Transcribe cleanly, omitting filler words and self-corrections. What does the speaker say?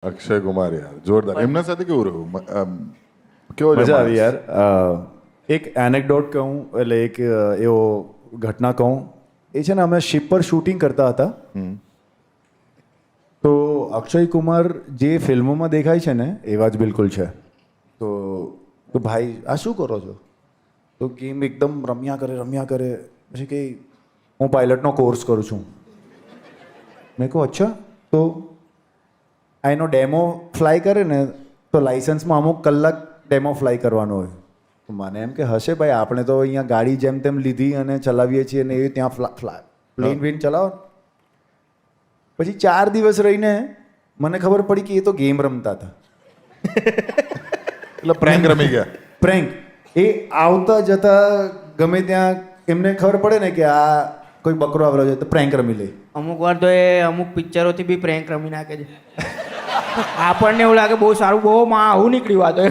અક્ષય કુમાર યાર જોરદાર. એમના સાથે કેવું રહ્યું? કેવો મજા જમાનો? આવી યાર. એક એનેકડોટ કહું, એટલે એક એવો ઘટના કહું. એ છે ને, અમે શિપ પર શૂટિંગ કરતા હતા. તો અક્ષય કુમાર જે ફિલ્મોમાં દેખાય છે ને એવા જ બિલકુલ છે. તો ભાઈ આ શું કરો છો? તો ગેમ એકદમ રમ્યા કરે. પછી કે હું પાયલટનો કોર્સ કરું છું. મેં કહું અચ્છા. તો આ એનો ડેમો ફ્લાય કરે ને તો લાઇસન્સમાં અમુક કલાક ડેમો ફ્લાય કરવાનો હોય. તો મને એમ કે હશે ભાઈ, આપણે તો અહીંયા ગાડી જેમ તેમ લીધી અને ચલાવીએ છીએ ને એ ત્યાં પ્લેન વેન ચલાવો. પછી 4 દિવસ રહીને મને ખબર પડી કે એ તો ગેમ રમતા હતા. એટલે પ્રેન્ક રમી ગયા. પ્રેન્ક. એ આવતા જતા ગમે ત્યાં એમને ખબર પડે ને કે આ કોઈ બકરો આવેલો છે તો પ્રેન્ક રમી લે. અમુક વાર તો એ અમુક પિક્ચરોથી બી પ્રેન્ક રમી નાખે છે. આપણને એવું લાગે બહુ સારું, બહુ માં આવું નીકળ્યું આ તો.